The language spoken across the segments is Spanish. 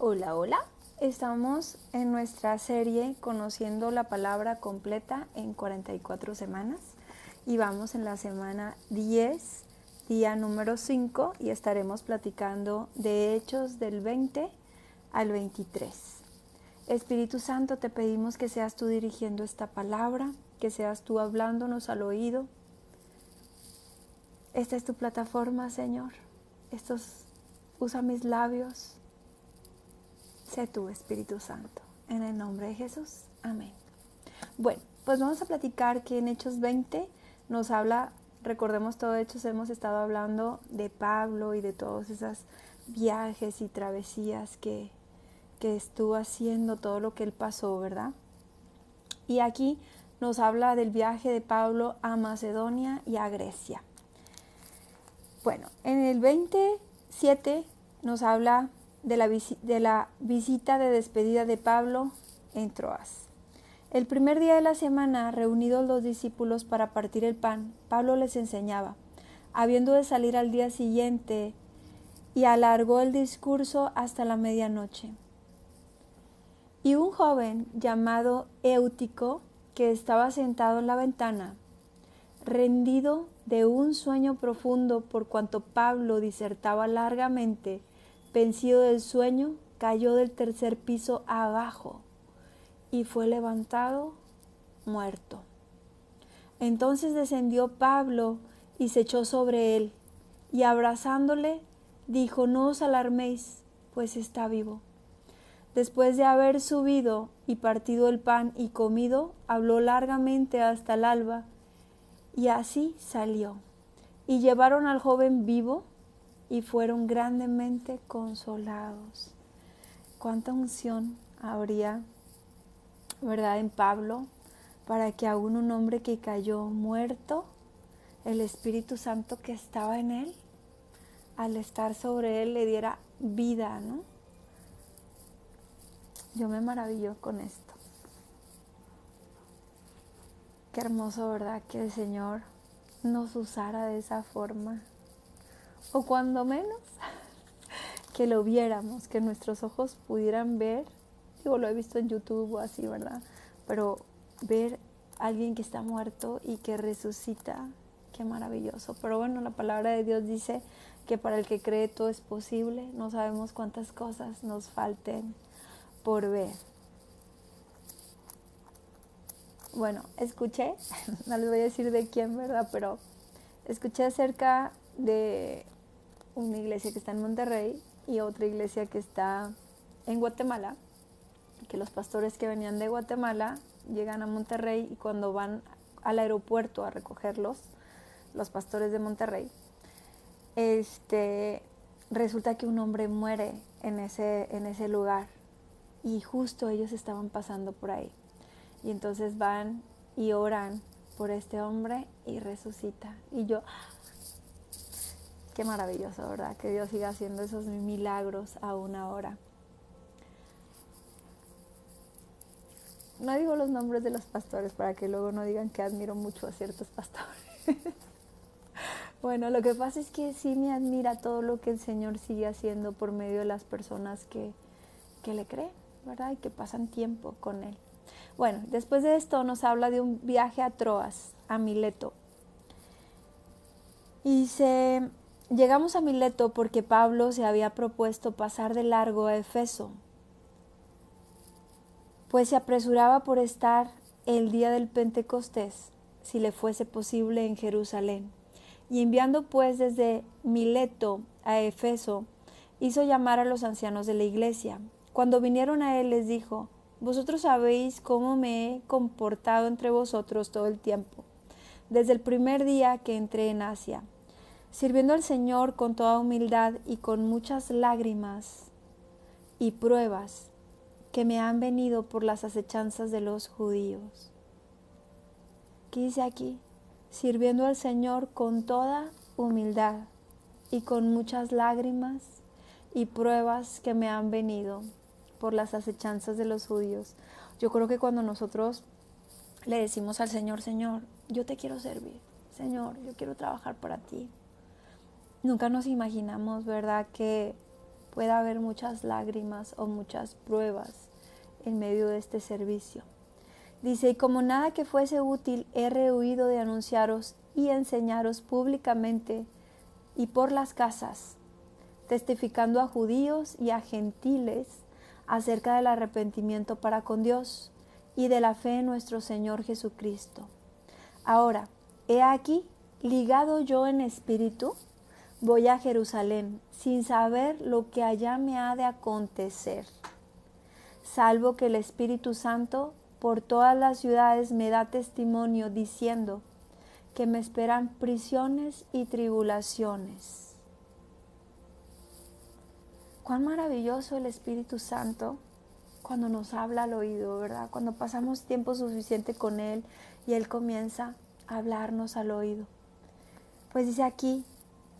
Hola, hola. Estamos en nuestra serie Conociendo la Palabra Completa en 44 semanas y vamos en la semana 10, día número 5 y estaremos platicando de Hechos del 20 al 23. Espíritu Santo, te pedimos que seas tú dirigiendo esta palabra, que seas tú hablándonos al oído. Esta es tu plataforma, Señor. Usa mis labios. Sé tú, Espíritu Santo, en el nombre de Jesús. Amén. Bueno, pues vamos a platicar que en Hechos 20 nos habla, recordemos todo Hechos, hemos estado hablando de Pablo y de todos esos viajes y travesías que estuvo haciendo, todo lo que él pasó, ¿verdad? Y aquí nos habla del viaje de Pablo a Macedonia y a Grecia. Bueno, en el 27 nos habla de la visita de despedida de Pablo en Troas. El primer día de la semana, reunidos los discípulos para partir el pan, Pablo les enseñaba, habiendo de salir al día siguiente, y alargó el discurso hasta la medianoche. Y un joven llamado Éutico, que estaba sentado en la ventana, rendido de un sueño profundo por cuanto Pablo disertaba largamente, vencido del sueño, cayó del tercer piso abajo y fue levantado muerto. Entonces descendió Pablo y se echó sobre él, y abrazándole dijo: no os alarméis, pues está vivo. Después de haber subido y partido el pan y comido, habló largamente hasta el alba, y así salió. Y llevaron al joven vivo y fueron grandemente consolados. Cuánta unción habría, ¿verdad?, en Pablo, para que aún un hombre que cayó muerto, el Espíritu Santo que estaba en él, al estar sobre él, le diera vida, ¿no? Yo me maravillo con esto. Qué hermoso, ¿verdad?, que el Señor nos usara de esa forma. O cuando menos, que lo viéramos, que nuestros ojos pudieran ver. Digo, lo he visto en YouTube o así, ¿verdad? Pero ver a alguien que está muerto y que resucita, qué maravilloso. Pero bueno, la palabra de Dios dice que para el que cree todo es posible. No sabemos cuántas cosas nos falten por ver. Bueno, escuché, no les voy a decir de quién, ¿verdad? Pero escuché acerca de una iglesia que está en Monterrey y otra iglesia que está en Guatemala, que los pastores que venían de Guatemala llegan a Monterrey y cuando van al aeropuerto a recogerlos, los pastores de Monterrey, resulta que un hombre muere en ese lugar y justo ellos estaban pasando por ahí. Y entonces van y oran por este hombre y resucita. Y yo, qué maravilloso, ¿verdad? Que Dios siga haciendo esos milagros aún ahora. No digo los nombres de los pastores para que luego no digan que admiro mucho a ciertos pastores. Bueno, lo que pasa es que sí me admira todo lo que el Señor sigue haciendo por medio de las personas que le creen, ¿verdad? Y que pasan tiempo con Él. Bueno, después de esto nos habla de un viaje a Troas, a Mileto. Y llegamos a Mileto porque Pablo se había propuesto pasar de largo a Efeso, pues se apresuraba por estar el día del Pentecostés, si le fuese posible, en Jerusalén. Y enviando pues desde Mileto a Efeso, hizo llamar a los ancianos de la iglesia. Cuando vinieron a él les dijo: vosotros sabéis cómo me he comportado entre vosotros todo el tiempo, desde el primer día que entré en Asia, sirviendo al Señor con toda humildad y con muchas lágrimas y pruebas que me han venido por las acechanzas de los judíos. ¿Qué dice aquí? Sirviendo al Señor con toda humildad y con muchas lágrimas y pruebas que me han venido por las acechanzas de los judíos. Yo creo que cuando nosotros le decimos al Señor: Señor, yo te quiero servir, Señor, yo quiero trabajar para ti, nunca nos imaginamos, ¿verdad?, que puede haber muchas lágrimas o muchas pruebas en medio de este servicio. Dice, y como nada que fuese útil, he rehuido de anunciaros y enseñaros públicamente y por las casas, testificando a judíos y a gentiles acerca del arrepentimiento para con Dios y de la fe en nuestro Señor Jesucristo. Ahora, he aquí, ligado yo en espíritu, voy a Jerusalén, sin saber lo que allá me ha de acontecer, salvo que el Espíritu Santo por todas las ciudades me da testimonio, diciendo que me esperan prisiones y tribulaciones. Cuán maravilloso el Espíritu Santo cuando nos habla al oído, ¿verdad? Cuando pasamos tiempo suficiente con Él y Él comienza a hablarnos al oído. Pues dice aquí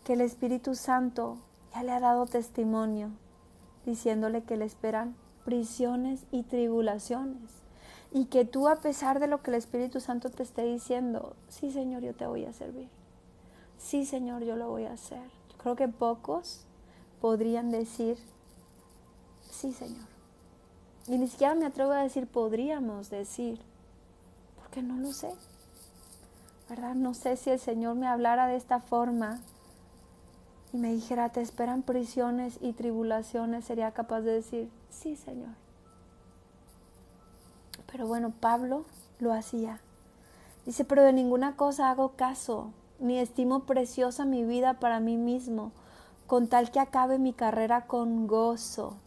que el Espíritu Santo ya le ha dado testimonio, diciéndole que le esperan prisiones y tribulaciones. Y que tú, a pesar de lo que el Espíritu Santo te esté diciendo, sí, Señor, yo te voy a servir. Sí, Señor, yo lo voy a hacer. Yo creo que pocos podrían decir, sí, Señor. Y ni siquiera me atrevo a decir podríamos decir, porque no lo sé, ¿verdad? No sé si el Señor me hablara de esta forma y me dijera, te esperan prisiones y tribulaciones, sería capaz de decir, sí, Señor. Pero bueno, Pablo lo hacía. Dice, pero de ninguna cosa hago caso, ni estimo preciosa mi vida para mí mismo, con tal que acabe mi carrera con gozo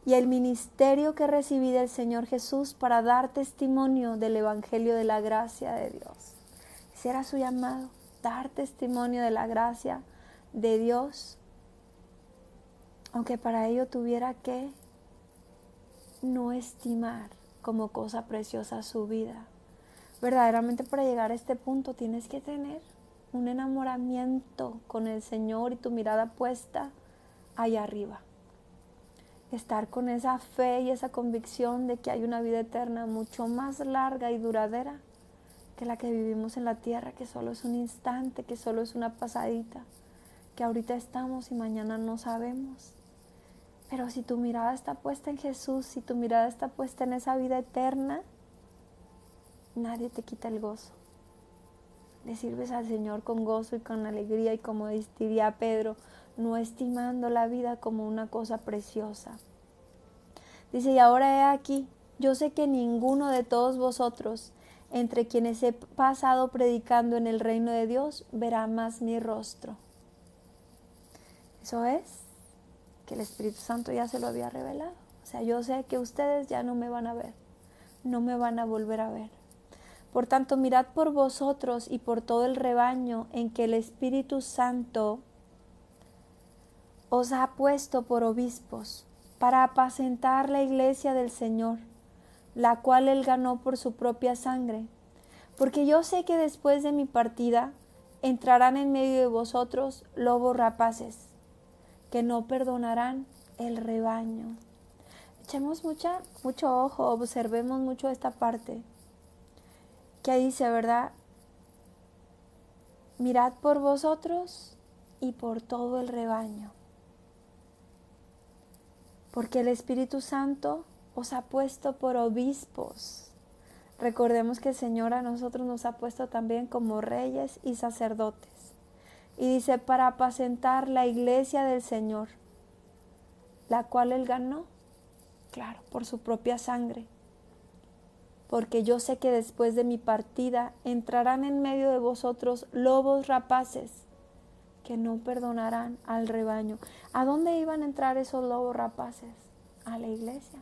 y el ministerio que recibí del Señor Jesús para dar testimonio del Evangelio de la gracia de Dios. Ese era su llamado, dar testimonio de la gracia de Dios, aunque para ello tuviera que no estimar como cosa preciosa su vida. Verdaderamente, para llegar a este punto tienes que tener un enamoramiento con el Señor y tu mirada puesta allá arriba. Estar con esa fe y esa convicción de que hay una vida eterna mucho más larga y duradera que la que vivimos en la tierra, que solo es un instante, que solo es una pasadita, que ahorita estamos y mañana no sabemos. Pero si tu mirada está puesta en Jesús, si tu mirada está puesta en esa vida eterna, nadie te quita el gozo. Le sirves al Señor con gozo y con alegría, y como diría Pedro, no estimando la vida como una cosa preciosa. Dice, y ahora he aquí, yo sé que ninguno de todos vosotros, entre quienes he pasado predicando en el reino de Dios, verá más mi rostro. Eso es que el Espíritu Santo ya se lo había revelado. O sea, yo sé que ustedes ya no me van a ver, no me van a volver a ver. Por tanto, mirad por vosotros y por todo el rebaño en que el Espíritu Santo os ha puesto por obispos, para apacentar la iglesia del Señor, la cual Él ganó por su propia sangre. Porque yo sé que después de mi partida entrarán en medio de vosotros lobos rapaces, que no perdonarán el rebaño. Echemos mucho ojo, observemos mucho esta parte, que dice, ¿verdad? Mirad por vosotros y por todo el rebaño. Porque el Espíritu Santo os ha puesto por obispos. Recordemos que el Señor a nosotros nos ha puesto también como reyes y sacerdotes. Y dice, para apacentar la iglesia del Señor, la cual Él ganó, claro, por su propia sangre. Porque yo sé que después de mi partida entrarán en medio de vosotros lobos rapaces, que no perdonarán al rebaño. ¿A dónde iban a entrar esos lobos rapaces? A la iglesia.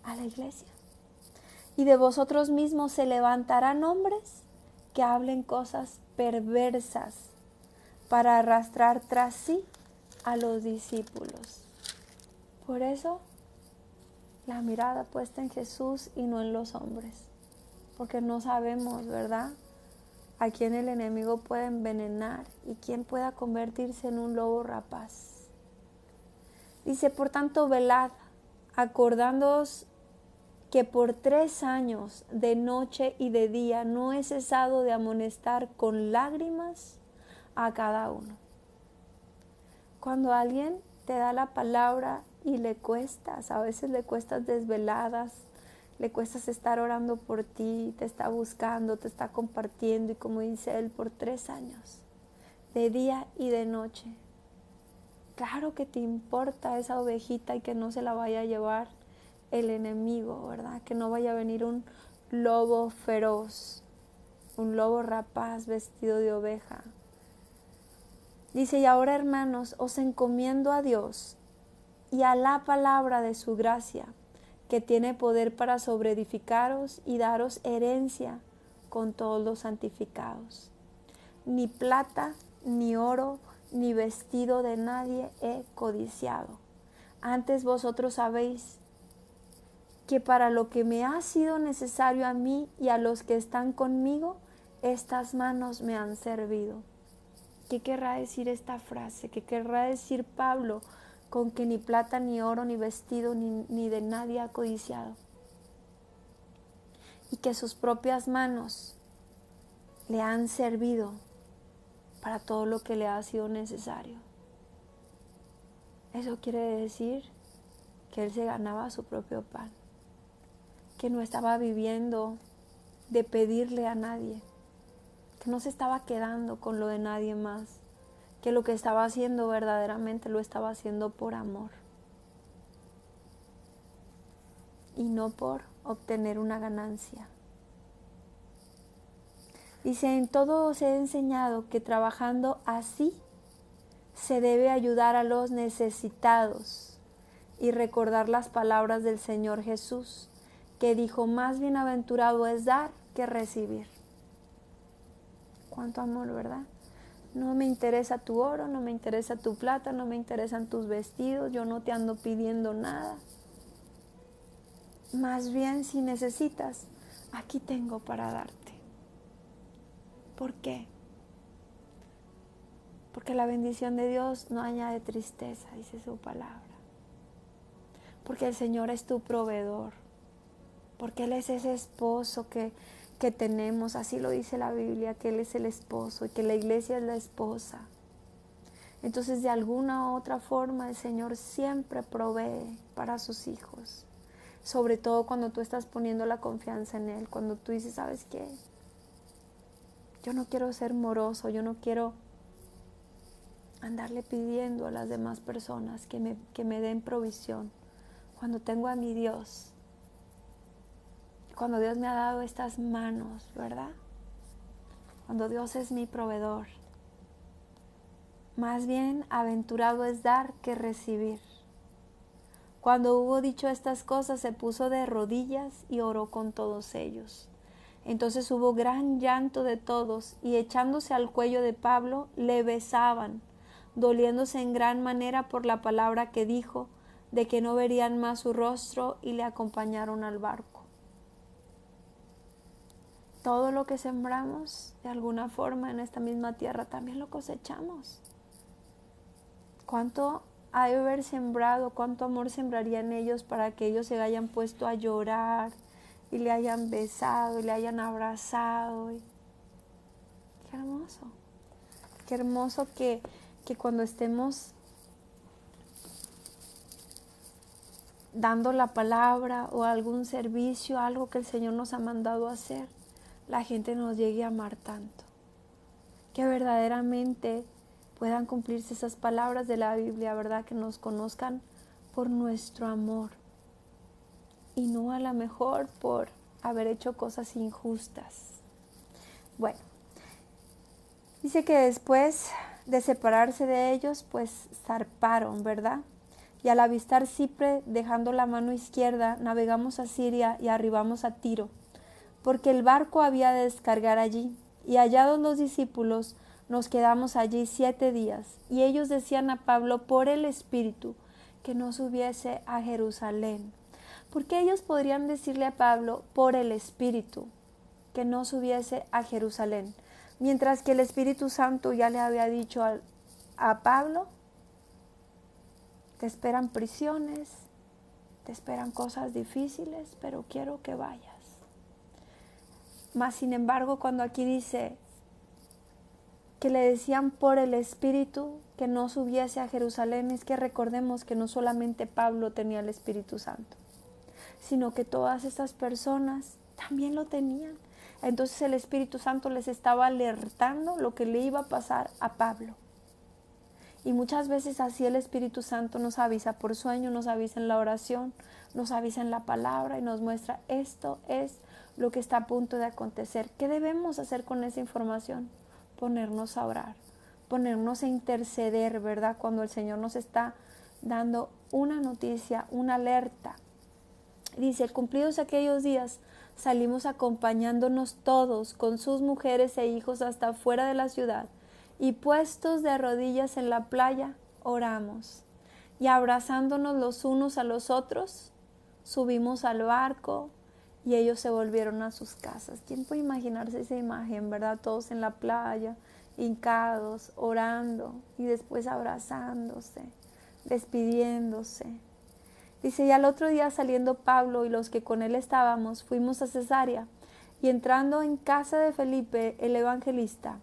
A la iglesia. Y de vosotros mismos se levantarán hombres que hablen cosas perversas para arrastrar tras sí a los discípulos. Por eso, la mirada puesta en Jesús y no en los hombres. Porque no sabemos, ¿verdad?, a quién el enemigo puede envenenar y quién pueda convertirse en un lobo rapaz. Dice, por tanto, velad, acordándoos que por 3 años, de noche y de día, no he cesado de amonestar con lágrimas a cada uno. Cuando alguien te da la palabra y le cuestas, a veces le cuestas desveladas, le cuestas estar orando por ti, te está buscando, te está compartiendo, y como dice él, por 3 años, de día y de noche. Claro que te importa esa ovejita y que no se la vaya a llevar el enemigo, ¿verdad? Que no vaya a venir un lobo feroz, un lobo rapaz vestido de oveja. Dice, y ahora, hermanos, os encomiendo a Dios y a la palabra de su gracia, que tiene poder para sobreedificaros y daros herencia con todos los santificados. Ni plata, ni oro, ni vestido de nadie he codiciado. Antes vosotros sabéis que para lo que me ha sido necesario a mí y a los que están conmigo, estas manos me han servido. ¿Qué querrá decir esta frase? ¿Qué querrá decir Pablo con que ni plata, ni oro, ni vestido, ni de nadie ha codiciado? Y que sus propias manos le han servido para todo lo que le ha sido necesario. Eso quiere decir que él se ganaba su propio pan, que no estaba viviendo de pedirle a nadie, que no se estaba quedando con lo de nadie más, que lo que estaba haciendo verdaderamente lo estaba haciendo por amor y no por obtener una ganancia. Dice, en todo os he enseñado que trabajando así se debe ayudar a los necesitados y recordar las palabras del Señor Jesús, que dijo, más bienaventurado es dar que recibir. Cuánto amor, ¿verdad? No me interesa tu oro, no me interesa tu plata, no me interesan tus vestidos, yo no te ando pidiendo nada. Más bien, si necesitas, aquí tengo para darte. ¿Por qué? Porque la bendición de Dios no añade tristeza, dice su palabra. Porque el Señor es tu proveedor. Porque Él es ese esposo que tenemos, así lo dice la Biblia, que Él es el esposo y que la iglesia es la esposa. Entonces, de alguna u otra forma, el Señor siempre provee para sus hijos. Sobre todo cuando tú estás poniendo la confianza en Él, cuando tú dices, ¿sabes qué? Yo no quiero ser moroso, yo no quiero andarle pidiendo a las demás personas que me den provisión. Cuando tengo a mi Dios, cuando Dios me ha dado estas manos, ¿verdad? Cuando Dios es mi proveedor. Más bien aventurado es dar que recibir. Cuando hubo dicho estas cosas, se puso de rodillas y oró con todos ellos. Entonces hubo gran llanto de todos, y echándose al cuello de Pablo, le besaban, doliéndose en gran manera por la palabra que dijo, de que no verían más su rostro, y le acompañaron al barco. Todo lo que sembramos, de alguna forma, en esta misma tierra, también lo cosechamos. ¿Cuánto ha de haber sembrado, cuánto amor sembraría en ellos para que ellos se hayan puesto a llorar y le hayan besado y le hayan abrazado? Qué hermoso que cuando estemos dando la palabra o algún servicio, algo que el Señor nos ha mandado a hacer, la gente nos llegue a amar tanto, que verdaderamente puedan cumplirse esas palabras de la Biblia, ¿verdad? Que nos conozcan por nuestro amor y no a lo mejor por haber hecho cosas injustas. Bueno, dice que después de separarse de ellos, pues zarparon, ¿verdad? Y al avistar Chipre, dejando la mano izquierda, navegamos a Siria y arribamos a Tiro, porque el barco había de descargar allí. Y hallados los discípulos, nos quedamos allí 7 días. Y ellos decían a Pablo por el Espíritu que no subiese a Jerusalén. Porque ellos podrían decirle a Pablo por el Espíritu que no subiese a Jerusalén, mientras que el Espíritu Santo ya le había dicho a Pablo, te esperan prisiones, te esperan cosas difíciles, pero quiero que vayas. Mas sin embargo, cuando aquí dice que le decían por el Espíritu que no subiese a Jerusalén, es que recordemos que no solamente Pablo tenía el Espíritu Santo, sino que todas estas personas también lo tenían. Entonces el Espíritu Santo les estaba alertando lo que le iba a pasar a Pablo. Y muchas veces así el Espíritu Santo nos avisa por sueño, nos avisa en la oración, nos avisa en la palabra y nos muestra esto es lo que está a punto de acontecer. ¿Qué debemos hacer con esa información? Ponernos a orar, ponernos a interceder, ¿verdad? Cuando el Señor nos está dando una noticia, una alerta. Dice, cumplidos aquellos días, salimos acompañándonos todos con sus mujeres e hijos hasta fuera de la ciudad, y puestos de rodillas en la playa, oramos. Y abrazándonos los unos a los otros, subimos al barco y ellos se volvieron a sus casas. ¿Quién puede imaginarse esa imagen, verdad? Todos en la playa, hincados, orando y después abrazándose, despidiéndose. Dice, y al otro día saliendo Pablo y los que con él estábamos, fuimos a Cesarea, y entrando en casa de Felipe, el evangelista,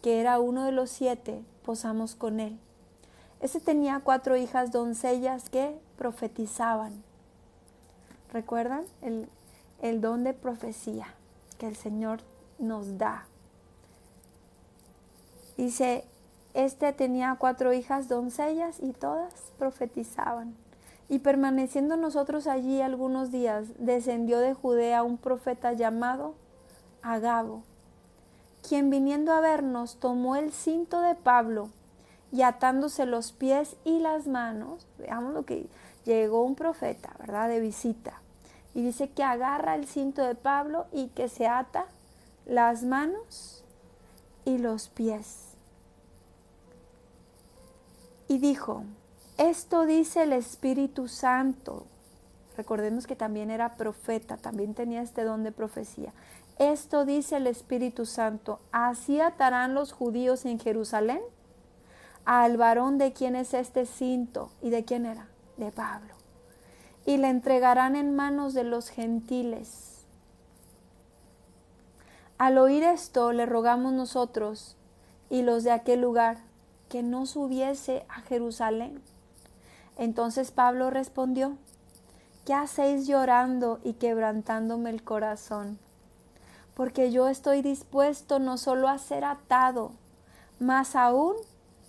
que era uno de los 7, posamos con él. Ese tenía 4 hijas doncellas que profetizaban. ¿Recuerdan? El don de profecía que el Señor nos da. Dice, este tenía 4 hijas doncellas y todas profetizaban. Y permaneciendo nosotros allí algunos días, descendió de Judea un profeta llamado Agabo, quien viniendo a vernos tomó el cinto de Pablo y atándose los pies y las manos, veamos lo que llegó un profeta, ¿verdad?, de visita, y dice que agarra el cinto de Pablo y que se ata las manos y los pies. Y dijo, esto dice el Espíritu Santo. Recordemos que también era profeta, también tenía este don de profecía. Esto dice el Espíritu Santo, así atarán los judíos en Jerusalén al varón de quien es este cinto. ¿Y de quién era? De Pablo. Y le entregarán en manos de los gentiles. Al oír esto, le rogamos nosotros y los de aquel lugar que no subiese a Jerusalén. Entonces Pablo respondió, ¿qué hacéis llorando y quebrantándome el corazón? Porque yo estoy dispuesto no solo a ser atado, mas aún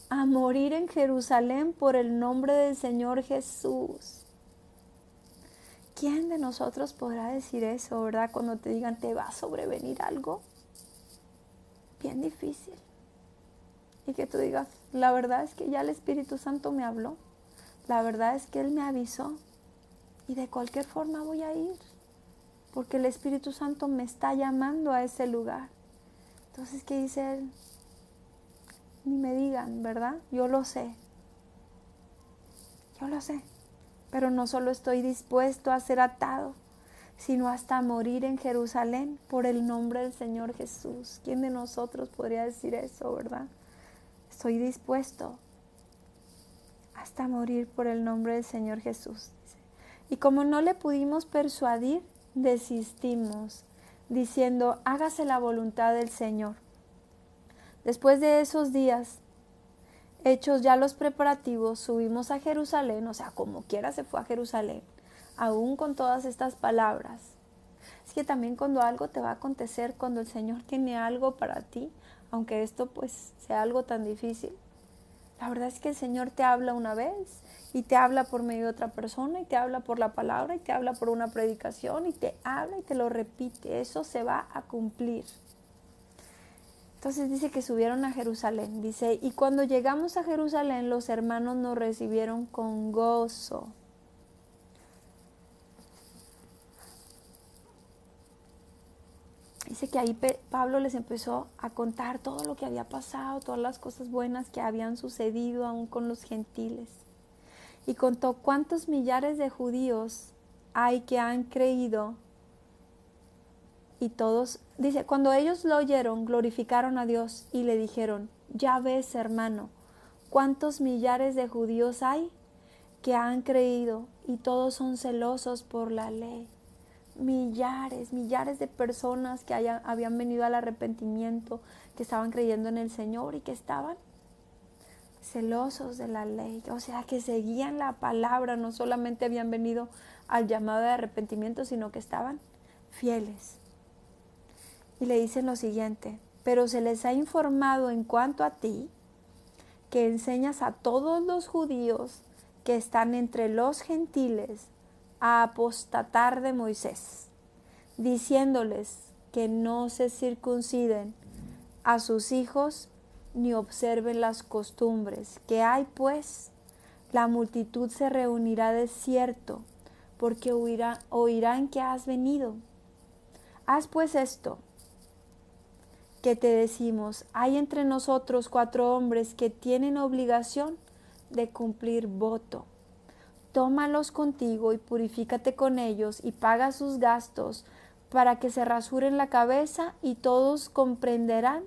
a morir en Jerusalén por el nombre del Señor Jesús. ¿Quién de nosotros podrá decir eso, verdad? Cuando te digan, ¿te va a sobrevenir algo? Bien difícil. Y que tú digas, la verdad es que ya el Espíritu Santo me habló. La verdad es que Él me avisó. Y de cualquier forma voy a ir. Porque el Espíritu Santo me está llamando a ese lugar. Entonces, ¿qué dice Él? Ni me digan, ¿verdad? Yo lo sé. Yo lo sé. Pero no solo estoy dispuesto a ser atado, sino hasta morir en Jerusalén por el nombre del Señor Jesús. ¿Quién de nosotros podría decir eso, verdad? Estoy dispuesto hasta morir por el nombre del Señor Jesús. Y como no le pudimos persuadir, desistimos, diciendo, hágase la voluntad del Señor. Después de esos días, hechos ya los preparativos, subimos a Jerusalén, o sea, como quiera se fue a Jerusalén, aún con todas estas palabras. Es que también cuando algo te va a acontecer, cuando el Señor tiene algo para ti, aunque esto pues sea algo tan difícil, la verdad es que el Señor te habla una vez y te habla por medio de otra persona y te habla por la palabra y te habla por una predicación y te habla y te lo repite. Eso se va a cumplir. Entonces dice que subieron a Jerusalén. Dice, y cuando llegamos a Jerusalén, los hermanos nos recibieron con gozo. Dice que ahí Pablo les empezó a contar todo lo que había pasado, todas las cosas buenas que habían sucedido aún con los gentiles. Y contó cuántos millares de judíos hay que han creído. Y todos, dice, cuando ellos lo oyeron, glorificaron a Dios y le dijeron, ya ves, hermano, cuántos millares de judíos hay que han creído y todos son celosos por la ley. millares de personas que habían venido al arrepentimiento, que estaban creyendo en el Señor y que estaban celosos de la ley, o sea, que seguían la palabra, no solamente habían venido al llamado de arrepentimiento, sino que estaban fieles. Y le dicen lo siguiente: pero se les ha informado en cuanto a ti, que enseñas a todos los judíos que están entre los gentiles a apostatar de Moisés, diciéndoles que no se circunciden a sus hijos ni observen las costumbres que hay, pues la multitud se reunirá de cierto, porque oirán que has venido. Haz pues esto que te decimos: hay entre nosotros 4 hombres que tienen obligación de cumplir voto. Tómalos contigo y purifícate con ellos y paga sus gastos, para que se rasuren la cabeza, y todos comprenderán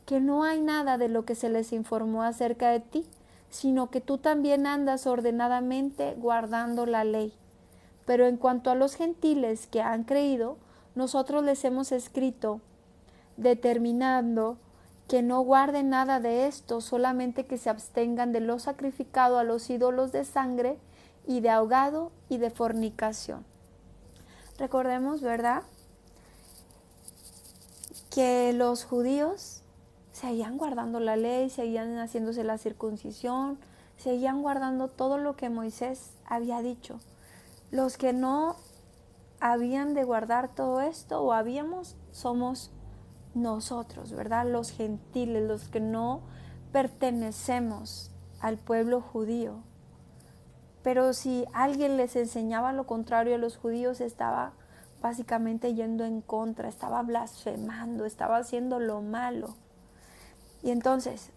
que no hay nada de lo que se les informó acerca de ti, sino que tú también andas ordenadamente guardando la ley. Pero en cuanto a los gentiles que han creído, nosotros les hemos escrito, determinando que no guarden nada de esto, solamente que se abstengan de lo sacrificado a los ídolos de sangre, y de ahogado y de fornicación. Recordemos, ¿verdad?, que los judíos seguían guardando la ley, seguían haciéndose la circuncisión, seguían guardando todo lo que Moisés había dicho. Los que no habían de guardar todo esto, o somos nosotros, ¿verdad? Los gentiles, los que no pertenecemos al pueblo judío. Pero si alguien les enseñaba lo contrario a los judíos, estaba básicamente yendo en contra, estaba blasfemando, estaba haciendo lo malo. Y entonces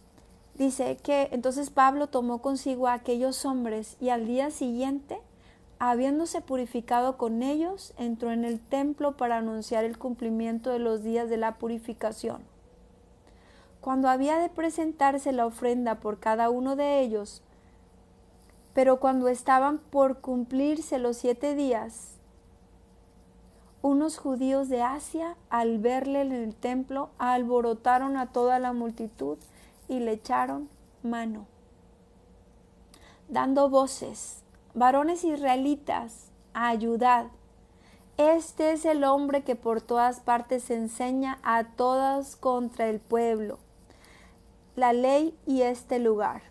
dice que entonces Pablo tomó consigo a aquellos hombres, y al día siguiente, habiéndose purificado con ellos, entró en el templo para anunciar el cumplimiento de los días de la purificación. Cuando había de presentarse la ofrenda por cada uno de ellos, pero cuando estaban por cumplirse los 7 días, unos judíos de Asia, al verle en el templo, alborotaron a toda la multitud y le echaron mano, dando voces: varones israelitas, ayudad. Este es el hombre que por todas partes enseña a todos contra el pueblo, la ley y este lugar.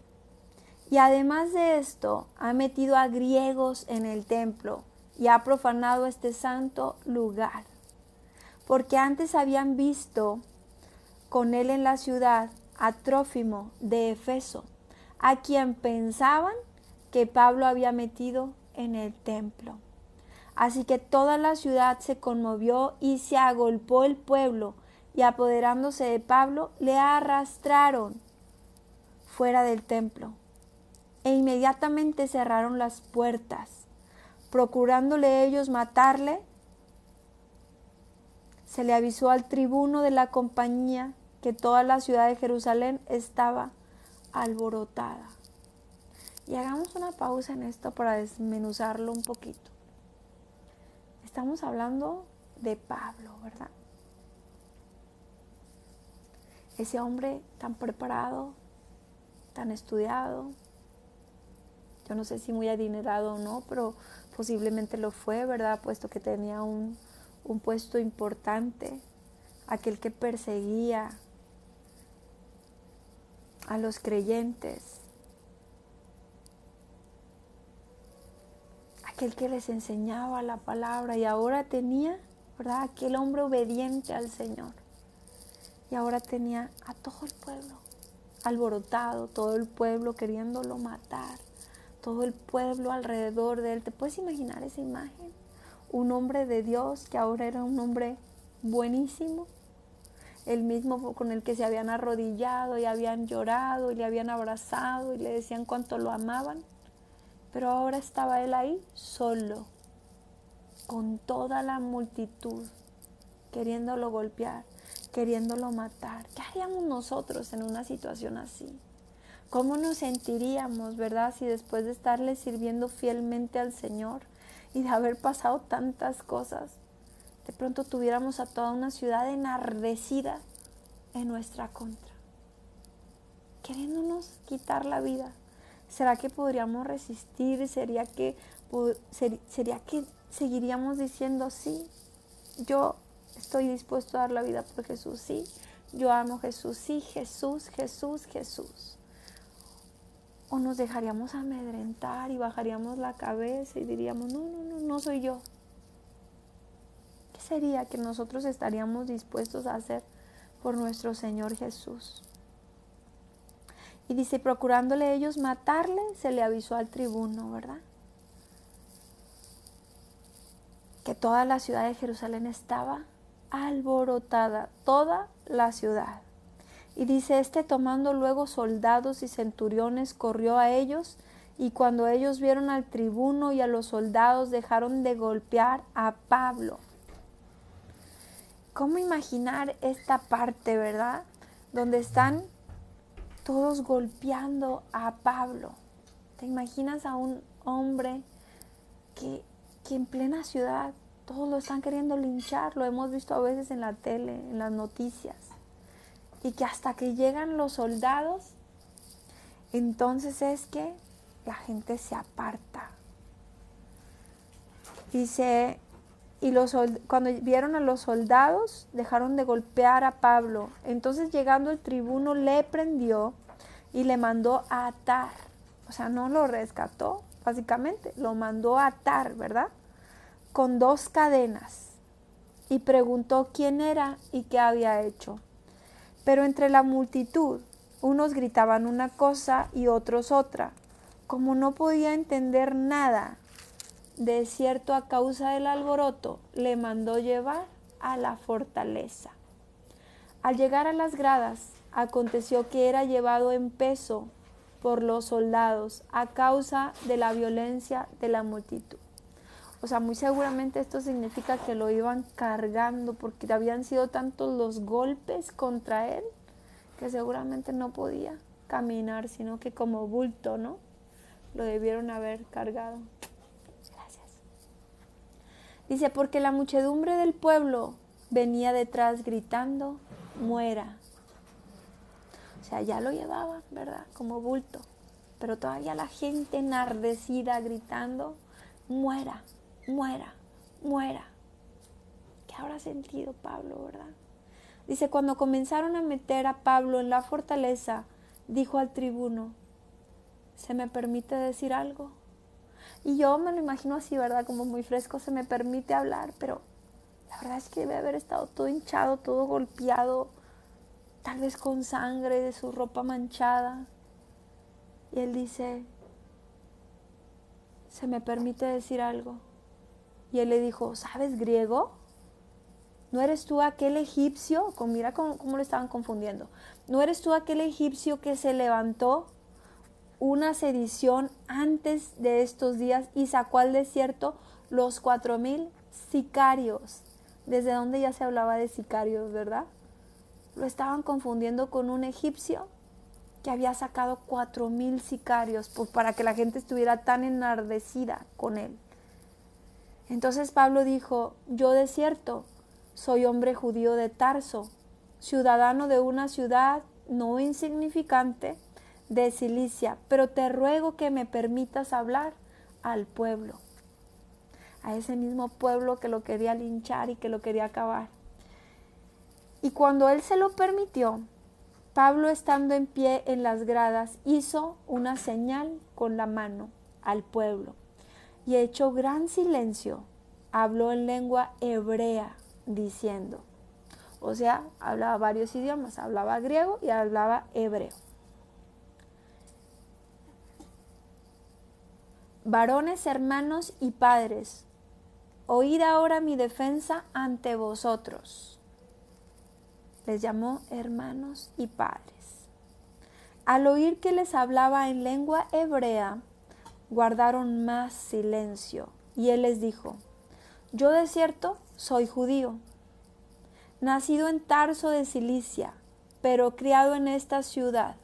Y además de esto, ha metido a griegos en el templo y ha profanado este santo lugar. Porque antes habían visto con él en la ciudad a Trófimo de Efeso, a quien pensaban que Pablo había metido en el templo. Así que toda la ciudad se conmovió y se agolpó el pueblo, y apoderándose de Pablo, le arrastraron fuera del templo. E inmediatamente cerraron las puertas, procurándole ellos matarle. Se le avisó al tribuno de la compañía que toda la ciudad de Jerusalén estaba alborotada. Y hagamos una pausa en esto para desmenuzarlo un poquito. Estamos hablando de Pablo, ¿verdad? Ese hombre tan preparado, tan estudiado, yo no sé si muy adinerado o no, pero posiblemente lo fue, ¿verdad? Puesto que tenía un puesto importante, aquel que perseguía a los creyentes, aquel que les enseñaba la palabra, y ahora tenía, ¿verdad?, aquel hombre obediente al Señor. Y ahora tenía a todo el pueblo alborotado, todo el pueblo queriéndolo matar, todo el pueblo alrededor de él. ¿Te puedes imaginar esa imagen? Un hombre de Dios que ahora era un hombre buenísimo, el mismo con el que se habían arrodillado y habían llorado y le habían abrazado y le decían cuánto lo amaban. Pero ahora estaba él ahí solo, con toda la multitud, queriéndolo golpear, queriéndolo matar. ¿Qué haríamos nosotros en una situación así? ¿Cómo nos sentiríamos, verdad, si después de estarle sirviendo fielmente al Señor y de haber pasado tantas cosas, de pronto tuviéramos a toda una ciudad enardecida en nuestra contra, queriéndonos quitar la vida. ¿Será que podríamos resistir? ¿Sería que seguiríamos diciendo sí? Yo estoy dispuesto a dar la vida por Jesús, sí. Yo amo a Jesús, sí, Jesús, Jesús, Jesús. O nos dejaríamos amedrentar y bajaríamos la cabeza y diríamos, no soy yo. ¿Qué sería que nosotros estaríamos dispuestos a hacer por nuestro Señor Jesús? Y dice, procurándole ellos matarle, se le avisó al tribuno, ¿verdad? Que toda la ciudad de Jerusalén estaba alborotada, toda la ciudad. Y dice, tomando luego soldados y centuriones, corrió a ellos, y cuando ellos vieron al tribuno y a los soldados, dejaron de golpear a Pablo. ¿Cómo imaginar esta parte, verdad? Donde están todos golpeando a Pablo. ¿Te imaginas a un hombre que en plena ciudad todos lo están queriendo linchar? Lo hemos visto a veces en la tele, en las noticias. Y que hasta que llegan los soldados, entonces es que la gente se aparta. Dice, cuando vieron a los soldados, dejaron de golpear a Pablo. Entonces, llegando el tribuno, le prendió y le mandó a atar. O sea, no lo rescató, básicamente, lo mandó a atar, ¿verdad? Con 2 cadenas. Y preguntó quién era y qué había hecho. Pero entre la multitud, unos gritaban una cosa y otros otra. Como no podía entender nada, de cierto a causa del alboroto, le mandó llevar a la fortaleza. Al llegar a las gradas, aconteció que era llevado en peso por los soldados a causa de la violencia de la multitud. O sea, muy seguramente esto significa que lo iban cargando porque habían sido tantos los golpes contra él que seguramente no podía caminar, sino que como bulto, ¿no? Lo debieron haber cargado. Gracias. Dice, porque la muchedumbre del pueblo venía detrás gritando, muera. O sea, ya lo llevaban, ¿verdad? Como bulto. Pero todavía la gente enardecida gritando, muera, muera, muera. ¿Qué habrá sentido Pablo, verdad? Dice, cuando comenzaron a meter a Pablo en la fortaleza, dijo al tribuno, ¿se me permite decir algo? Y yo me lo imagino así, ¿verdad? Como muy fresco, se me permite hablar, pero la verdad es que debe haber estado todo hinchado, todo golpeado, tal vez con sangre de su ropa manchada. Y él dice, ¿se me permite decir algo? Y él le dijo, ¿sabes griego? ¿No eres tú aquel egipcio? Mira cómo lo estaban confundiendo. ¿No eres tú aquel egipcio que se levantó una sedición antes de estos días y sacó al desierto los 4,000 sicarios? Desde donde ya se hablaba de sicarios, ¿verdad? Lo estaban confundiendo con un egipcio que había sacado 4,000 sicarios para que la gente estuviera tan enardecida con él. Entonces Pablo dijo, yo de cierto soy hombre judío de Tarso, ciudadano de una ciudad no insignificante de Cilicia, pero te ruego que me permitas hablar al pueblo, a ese mismo pueblo que lo quería linchar y que lo quería acabar. Y cuando él se lo permitió, Pablo, estando en pie en las gradas, hizo una señal con la mano al pueblo y hecho gran silencio, habló en lengua hebrea, diciendo, o sea, hablaba varios idiomas, hablaba griego y hablaba hebreo. Varones, hermanos y padres, oíd ahora mi defensa ante vosotros. Les llamó hermanos y padres. Al oír que les hablaba en lengua hebrea, guardaron más silencio, y él les dijo, yo de cierto soy judío, nacido en Tarso de Cilicia, pero criado en esta ciudad,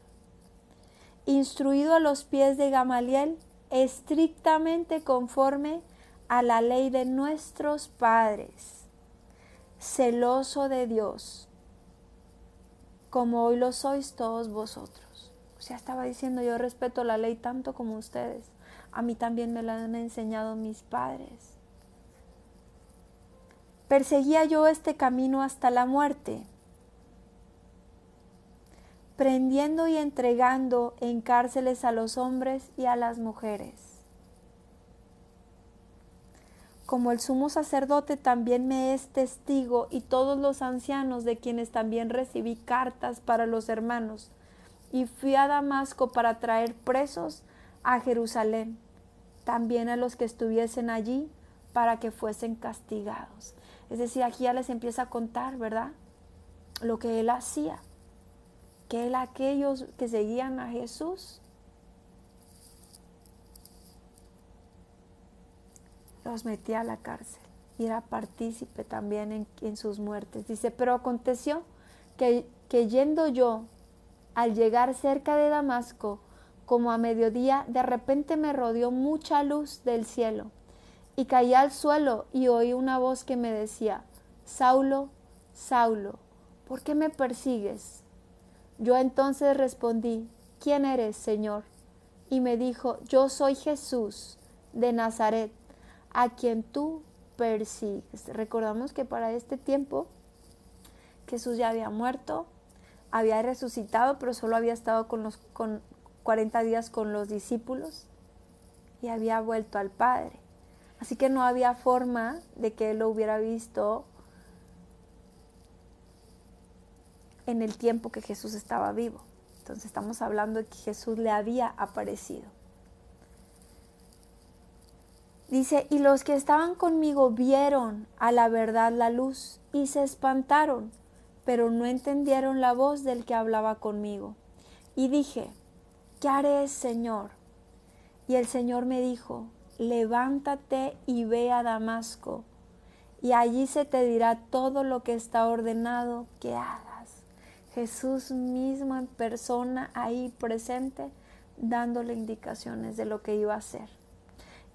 instruido a los pies de Gamaliel, estrictamente conforme a la ley de nuestros padres, celoso de Dios, como hoy lo sois todos vosotros. O sea, estaba diciendo, yo respeto la ley tanto como ustedes. A mí también me la han enseñado mis padres. Perseguía yo este camino hasta la muerte, prendiendo y entregando en cárceles a los hombres y a las mujeres. Como el sumo sacerdote también me es testigo y todos los ancianos de quienes también recibí cartas para los hermanos, y fui a Damasco para traer presos a Jerusalén, también a los que estuviesen allí, para que fuesen castigados. Es decir, aquí ya les empieza a contar, ¿verdad?, lo que él hacía, que él, aquellos que seguían a Jesús, los metía a la cárcel y era partícipe también en sus muertes. Dice, pero aconteció que yendo yo, al llegar cerca de Damasco, como a mediodía, de repente me rodeó mucha luz del cielo, y caí al suelo y oí una voz que me decía, Saulo, Saulo, ¿por qué me persigues? Yo entonces respondí, ¿quién eres, Señor? Y me dijo, yo soy Jesús de Nazaret, a quien tú persigues. Recordamos que para este tiempo Jesús ya había muerto, había resucitado, pero solo había estado con 40 días con los discípulos y había vuelto al Padre. Así que no había forma de que él lo hubiera visto en el tiempo que Jesús estaba vivo. Entonces estamos hablando de que Jesús le había aparecido. Dice, y los que estaban conmigo vieron a la verdad la luz y se espantaron, pero no entendieron la voz del que hablaba conmigo. Y dije, ¿qué haré, Señor? Y el Señor me dijo, levántate y ve a Damasco, y allí se te dirá todo lo que está ordenado que hagas. Jesús mismo en persona ahí presente, dándole indicaciones de lo que iba a hacer.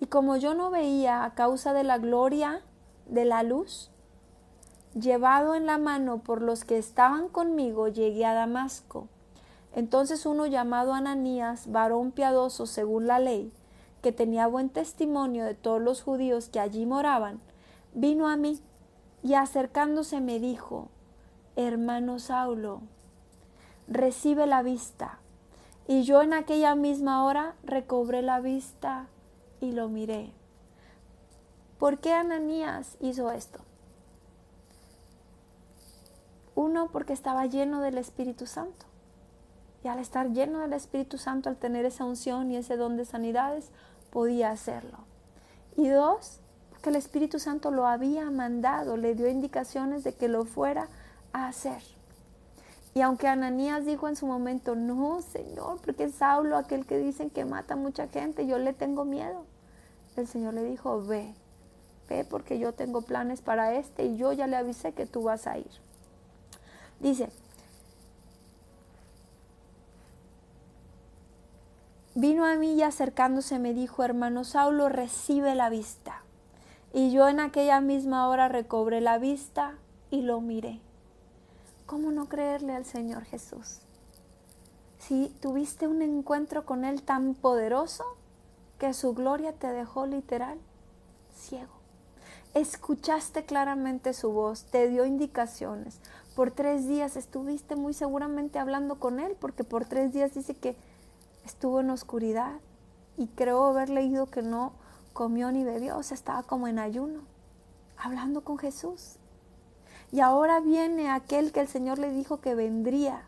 Y como yo no veía a causa de la gloria de la luz, llevado en la mano por los que estaban conmigo, llegué a Damasco. Entonces uno llamado Ananías, varón piadoso según la ley, que tenía buen testimonio de todos los judíos que allí moraban, vino a mí y acercándose me dijo, hermano Saulo, recibe la vista. Y yo en aquella misma hora recobré la vista y lo miré. ¿Por qué Ananías hizo esto? Uno, porque estaba lleno del Espíritu Santo. Y al estar lleno del Espíritu Santo, al tener esa unción y ese don de sanidades, podía hacerlo. Y dos, porque el Espíritu Santo lo había mandado, le dio indicaciones de que lo fuera a hacer. Y aunque Ananías dijo en su momento, no, Señor, porque Saulo, aquel que dicen que mata a mucha gente, yo le tengo miedo. El Señor le dijo, ve porque yo tengo planes para este y yo ya le avisé que tú vas a ir. Dice, vino a mí y acercándose me dijo, hermano Saulo, recibe la vista. Y yo en aquella misma hora recobré la vista y lo miré. ¿Cómo no creerle al Señor Jesús? Si tuviste un encuentro con Él tan poderoso que su gloria te dejó literal ciego. Escuchaste claramente su voz, te dio indicaciones. Por 3 días estuviste muy seguramente hablando con Él, porque por 3 días dice que estuvo en oscuridad y creo haber leído que no comió ni bebió, o sea, estaba como en ayuno, hablando con Jesús. Y ahora viene aquel que el Señor le dijo que vendría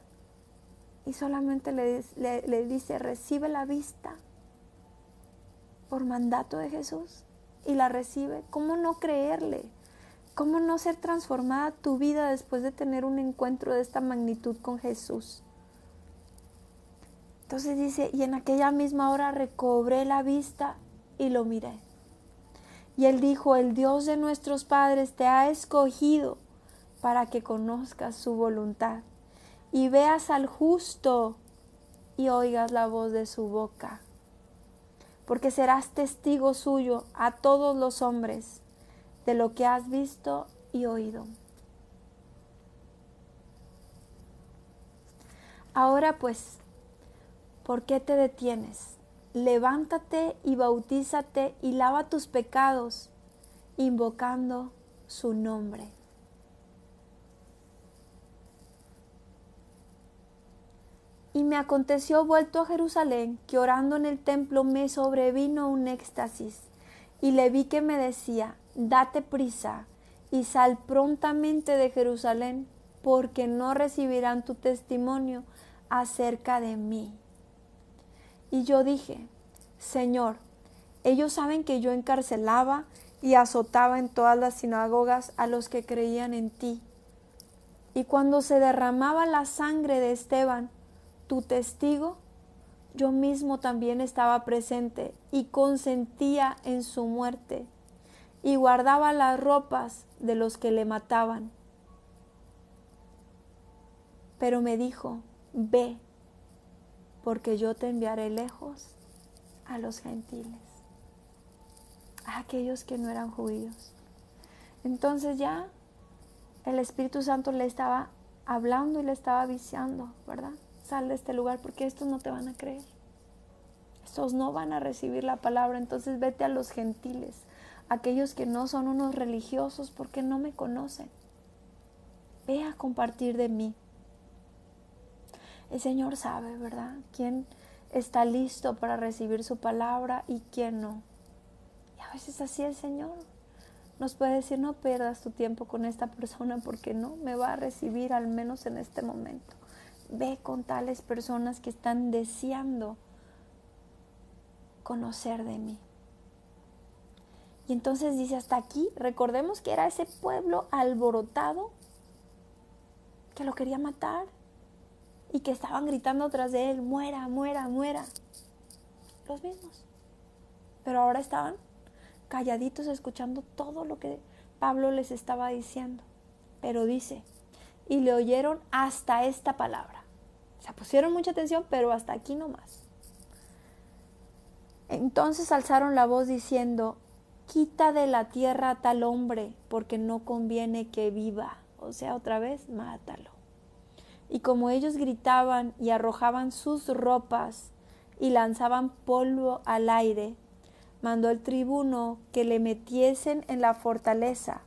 y solamente le dice, recibe la vista por mandato de Jesús y la recibe. ¿Cómo no creerle? ¿Cómo no ser transformada tu vida después de tener un encuentro de esta magnitud con Jesús? Entonces dice, y en aquella misma hora recobré la vista y lo miré. Y él dijo, el Dios de nuestros padres te ha escogido para que conozcas su voluntad y veas al justo y oigas la voz de su boca. Porque serás testigo suyo a todos los hombres de lo que has visto y oído. Ahora pues, ¿por qué te detienes? Levántate y bautízate y lava tus pecados, invocando su nombre. Y me aconteció vuelto a Jerusalén, que orando en el templo me sobrevino un éxtasis, y le vi que me decía, date prisa y sal prontamente de Jerusalén, porque no recibirán tu testimonio acerca de mí. Y yo dije, Señor, ellos saben que yo encarcelaba y azotaba en todas las sinagogas a los que creían en ti. Y cuando se derramaba la sangre de Esteban, tu testigo, yo mismo también estaba presente y consentía en su muerte y guardaba las ropas de los que le mataban. Pero me dijo, ve, porque yo te enviaré lejos a los gentiles, a aquellos que no eran judíos. Entonces ya el Espíritu Santo le estaba hablando y le estaba avisando, ¿verdad? Sal de este lugar porque estos no te van a creer. Estos no van a recibir la palabra. Entonces vete a los gentiles, aquellos que no son unos religiosos porque no me conocen. Ve a compartir de mí. El Señor sabe, ¿verdad? Quién está listo para recibir su palabra y quién no. Y a veces así el Señor nos puede decir, no pierdas tu tiempo con esta persona porque no me va a recibir, al menos en este momento. Ve con tales personas que están deseando conocer de mí. Y entonces dice, hasta aquí, recordemos que era ese pueblo alborotado que lo quería matar y que estaban gritando tras de él, muera, muera, muera. Los mismos. Pero ahora estaban calladitos escuchando todo lo que Pablo les estaba diciendo. Pero dice, y le oyeron hasta esta palabra. O sea, pusieron mucha atención, pero hasta aquí nomás. Entonces alzaron la voz diciendo, quita de la tierra a tal hombre, porque no conviene que viva. O sea, otra vez, mátalo. Y como ellos gritaban y arrojaban sus ropas y lanzaban polvo al aire, mandó el tribuno que le metiesen en la fortaleza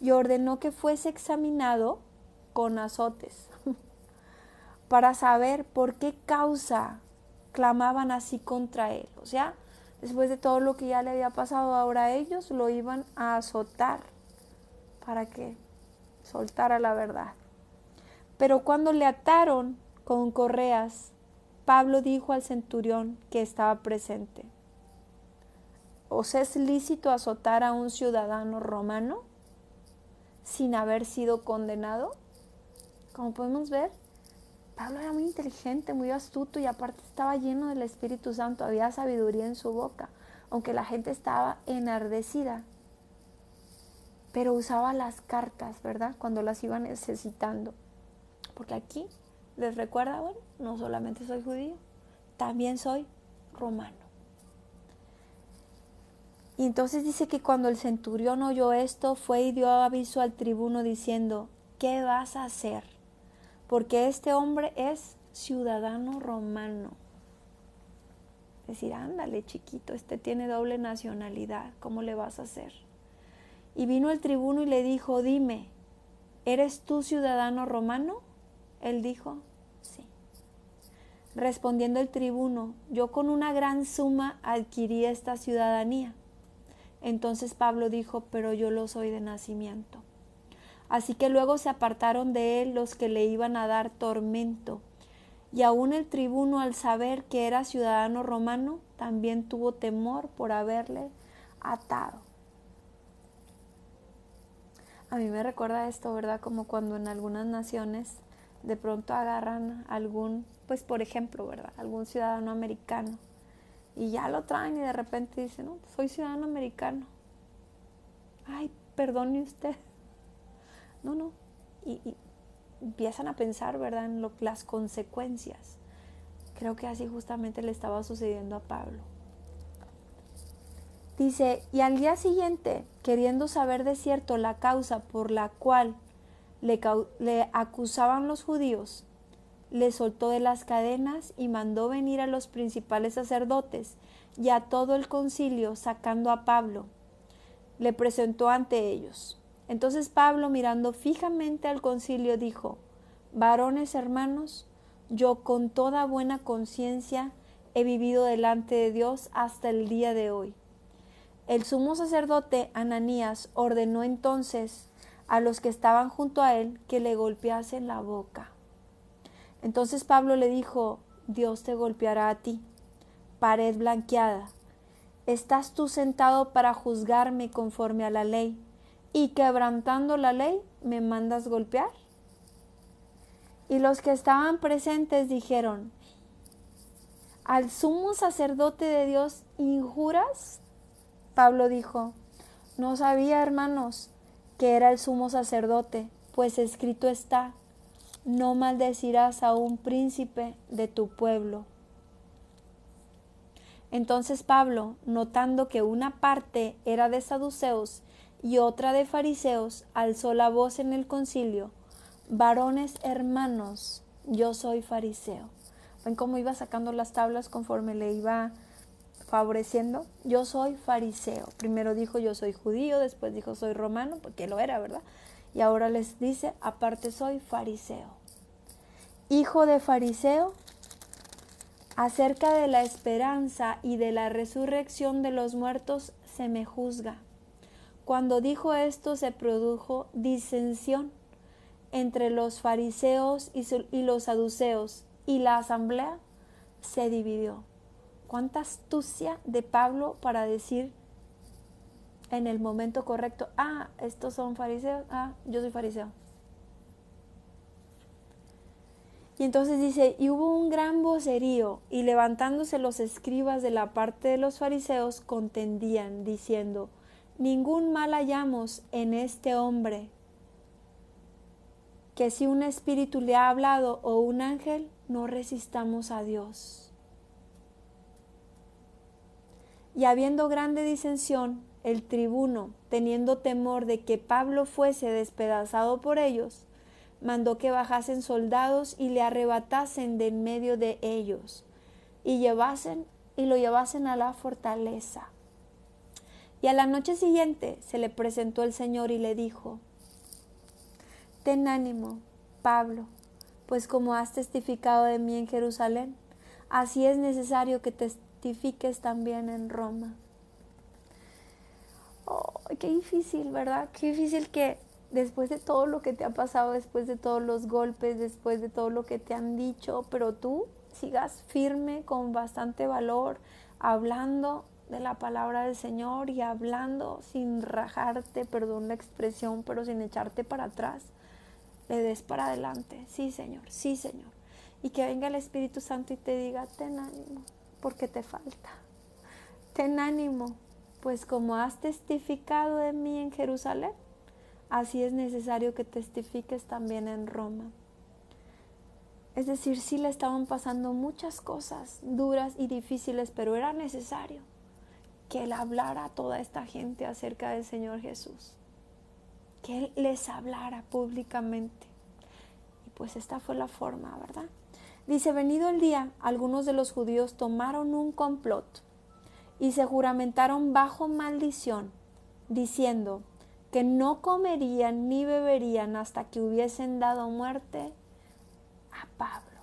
y ordenó que fuese examinado con azotes para saber por qué causa clamaban así contra él. O sea, después de todo lo que ya le había pasado, ahora ellos lo iban a azotar para que soltara la verdad. Pero cuando le ataron con correas, Pablo dijo al centurión que estaba presente, ¿os es lícito azotar a un ciudadano romano sin haber sido condenado? Como podemos ver, Pablo era muy inteligente, muy astuto y aparte estaba lleno del Espíritu Santo, había sabiduría en su boca, aunque la gente estaba enardecida, pero usaba las cartas, ¿verdad? Cuando las iba necesitando. Porque aquí les recuerda, bueno, no solamente soy judío, también soy romano. Y entonces dice que cuando el centurión oyó esto, fue y dio aviso al tribuno diciendo, ¿qué vas a hacer? Porque este hombre es ciudadano romano. Es decir, ándale chiquito, este tiene doble nacionalidad, ¿cómo le vas a hacer? Y vino el tribuno y le dijo, dime, ¿eres tú ciudadano romano? Él dijo, sí. Respondiendo el tribuno, yo con una gran suma adquirí esta ciudadanía. Entonces Pablo dijo, pero yo lo soy de nacimiento. Así que luego se apartaron de él los que le iban a dar tormento. Y aún el tribuno, al saber que era ciudadano romano, también tuvo temor por haberle atado. A mí me recuerda esto, ¿verdad? Como cuando en algunas naciones de pronto agarran algún, pues por ejemplo, ¿verdad? Algún ciudadano americano y ya lo traen y de repente dicen, no, soy ciudadano americano. Ay, perdone usted. No. Y empiezan a pensar, ¿verdad? En las consecuencias. Creo que así justamente le estaba sucediendo a Pablo. Dice, y al día siguiente, queriendo saber de cierto la causa por la cual le acusaban los judíos, le soltó de las cadenas y mandó venir a los principales sacerdotes y a todo el concilio, sacando a Pablo. Le presentó ante ellos. Entonces Pablo, mirando fijamente al concilio, dijo: varones hermanos, yo con toda buena conciencia he vivido delante de Dios hasta el día de hoy. El sumo sacerdote Ananías ordenó entonces a los que estaban junto a él que le golpeasen la boca. Entonces Pablo le dijo: Dios te golpeará a ti, pared blanqueada. ¿Estás tú sentado para juzgarme conforme a la ley, y quebrantando la ley me mandas golpear? Y los que estaban presentes dijeron: ¿al sumo sacerdote de Dios injuras? Pablo dijo: no sabía, hermanos, que era el sumo sacerdote, pues escrito está: no maldecirás a un príncipe de tu pueblo. Entonces Pablo, notando que una parte era de saduceos y otra de fariseos, alzó la voz en el concilio: varones hermanos, yo soy fariseo. ¿Ven cómo iba sacando las tablas conforme le iba favoreciendo? Yo soy fariseo. Primero dijo yo soy judío, después dijo soy romano, porque lo era, ¿verdad? Y ahora les dice, aparte soy fariseo. Hijo de fariseo, acerca de la esperanza y de la resurrección de los muertos se me juzga. Cuando dijo esto se produjo disensión entre los fariseos y los saduceos, y la asamblea se dividió. Cuánta astucia de Pablo para decir en el momento correcto: estos son fariseos, yo soy fariseo. Y entonces dice: y hubo un gran vocerío, y levantándose los escribas de la parte de los fariseos contendían, diciendo: ningún mal hallamos en este hombre, que si un espíritu le ha hablado o un ángel, no resistamos a Dios. Y habiendo grande disensión, el tribuno, teniendo temor de que Pablo fuese despedazado por ellos, mandó que bajasen soldados y le arrebatasen de en medio de ellos, y lo llevasen a la fortaleza. Y a la noche siguiente se le presentó el Señor y le dijo: ten ánimo, Pablo, pues como has testificado de mí en Jerusalén, así es necesario que testifiques también en Roma. Oh, qué difícil, ¿verdad? Qué difícil que después de todo lo que te ha pasado, después de todos los golpes, después de todo lo que te han dicho, pero tú sigas firme, con bastante valor, hablando de la palabra del Señor y hablando sin rajarte, perdón la expresión, pero sin echarte para atrás. Le des para adelante: sí Señor, sí Señor. Y que venga el Espíritu Santo y te diga: ten ánimo, porque te falta. Ten ánimo, pues como has testificado de mí en Jerusalén, así es necesario que testifiques también en Roma. Es decir, sí le estaban pasando muchas cosas duras y difíciles, pero era necesario que él hablara a toda esta gente acerca del Señor Jesús, que él les hablara públicamente. Y pues esta fue la forma, ¿verdad? Dice: venido el día, algunos de los judíos tomaron un complot y se juramentaron bajo maldición, diciendo que no comerían ni beberían hasta que hubiesen dado muerte a Pablo.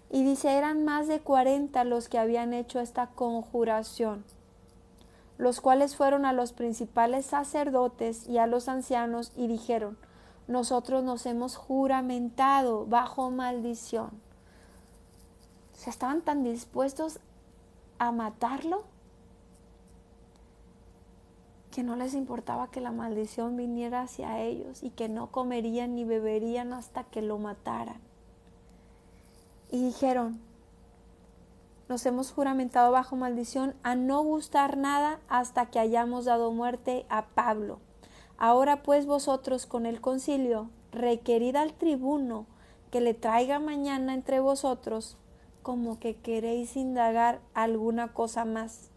Y dice: eran más de 40 los que habían hecho esta conjuración, los cuales fueron a los principales sacerdotes y a los ancianos y dijeron: nosotros nos hemos juramentado bajo maldición. O sea, estaban tan dispuestos a matarlo que no les importaba que la maldición viniera hacia ellos, y que no comerían ni beberían hasta que lo mataran. Y dijeron: nos hemos juramentado bajo maldición a no gustar nada hasta que hayamos dado muerte a Pablo. Ahora pues vosotros con el concilio requerid al tribuno que le traiga mañana entre vosotros, como que queréis indagar alguna cosa más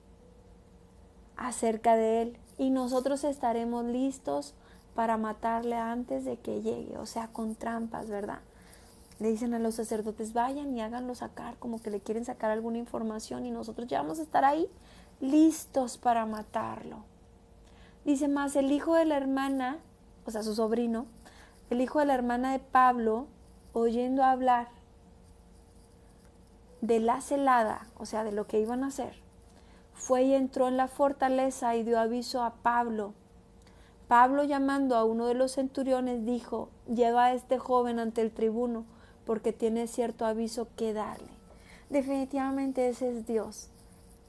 acerca de él, y nosotros estaremos listos para matarle antes de que llegue, o sea, con trampas, ¿verdad? Le dicen a los sacerdotes, vayan y háganlo sacar, como que le quieren sacar alguna información y nosotros ya vamos a estar ahí listos para matarlo. Dice más, el hijo de la hermana, o sea, su sobrino, el hijo de la hermana de Pablo, oyendo hablar de la celada, o sea, de lo que iban a hacer, fue y entró en la fortaleza y dio aviso a Pablo. Pablo, llamando a uno de los centuriones, dijo, lleva a este joven ante el tribuno, porque tiene cierto aviso que darle. Definitivamente ese es Dios,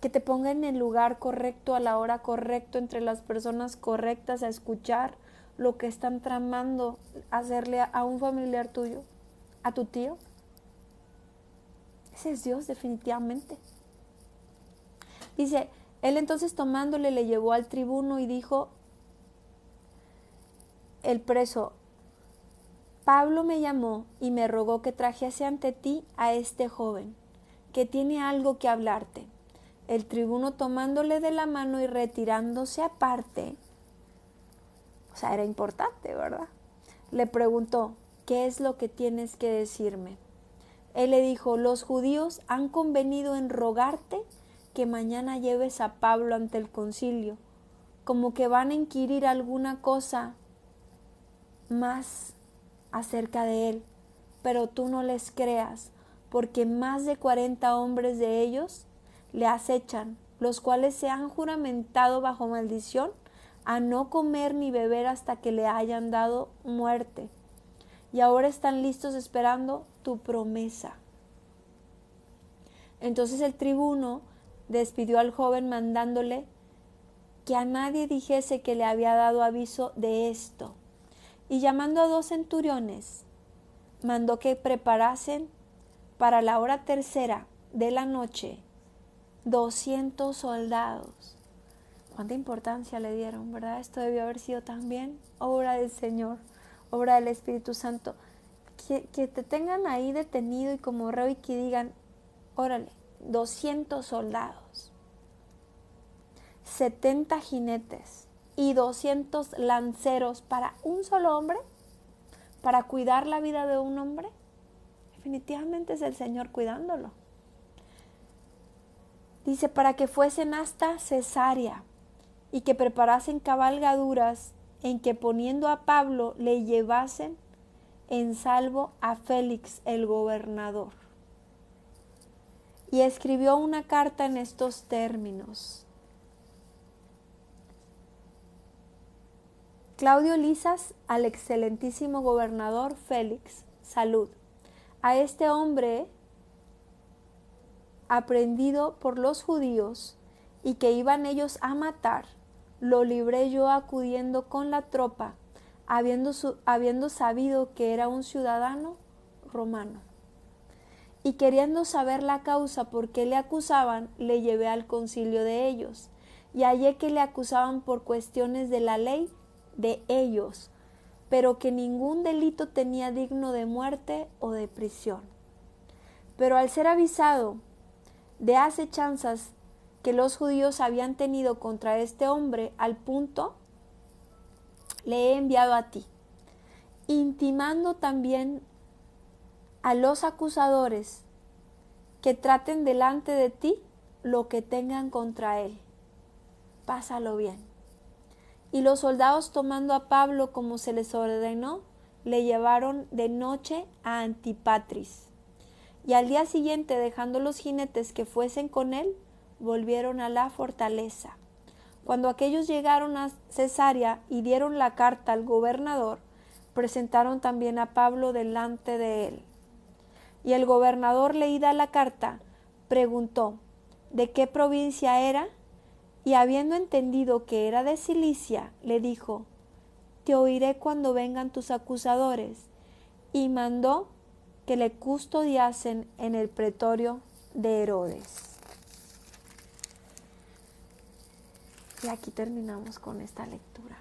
que te ponga en el lugar correcto, a la hora correcta, entre las personas correctas, a escuchar lo que están tramando hacerle a un familiar tuyo, a tu tío. Ese es Dios, definitivamente. Dice, él entonces tomándole le llevó al tribuno y dijo el preso, Pablo me llamó y me rogó que trajese ante ti a este joven, que tiene algo que hablarte. El tribuno, tomándole de la mano y retirándose aparte, o sea, era importante, ¿verdad? Le preguntó, ¿qué es lo que tienes que decirme? Él le dijo, los judíos han convenido en rogarte que mañana lleves a Pablo ante el concilio, como que van a inquirir alguna cosa más acerca de él, pero tú no les creas, porque más de 40 hombres de ellos le acechan, los cuales se han juramentado bajo maldición a no comer ni beber hasta que le hayan dado muerte, y ahora están listos esperando tu promesa. Entonces el tribuno despidió al joven mandándole que a nadie dijese que le había dado aviso de esto. Y llamando a 2 centuriones, mandó que preparasen para la hora tercera de la noche 200 soldados. Cuánta importancia le dieron, ¿verdad? Esto debió haber sido también obra del Señor, obra del Espíritu Santo. Que te tengan ahí detenido y como reo y que digan, órale, 200 soldados, 70 jinetes y 200 lanceros para un solo hombre, para cuidar la vida de un hombre. Definitivamente es el Señor cuidándolo. Dice, para que fuesen hasta Cesarea y que preparasen cabalgaduras en que poniendo a Pablo le llevasen en salvo a Félix el gobernador. Y escribió una carta en estos términos. Claudio Lisas al excelentísimo gobernador Félix, salud. A este hombre aprehendido por los judíos y que iban ellos a matar, lo libré yo acudiendo con la tropa, habiendo sabido que era un ciudadano romano. Y queriendo saber la causa por qué le acusaban, le llevé al concilio de ellos, y hallé que le acusaban por cuestiones de la ley de ellos, pero que ningún delito tenía digno de muerte o de prisión. Pero al ser avisado de asechanzas que los judíos habían tenido contra este hombre, al punto le he enviado a ti, intimando también a los acusadores que traten delante de ti lo que tengan contra él. Pásalo bien. Y los soldados, tomando a Pablo como se les ordenó, le llevaron de noche a Antipatris. Y al día siguiente, dejando los jinetes que fuesen con él, volvieron a la fortaleza. Cuando aquellos llegaron a Cesarea y dieron la carta al gobernador, presentaron también a Pablo delante de él. Y el gobernador, leída la carta, preguntó de qué provincia era, y habiendo entendido que era de Cilicia, le dijo, te oiré cuando vengan tus acusadores, y mandó que le custodiasen en el pretorio de Herodes. Y aquí terminamos con esta lectura.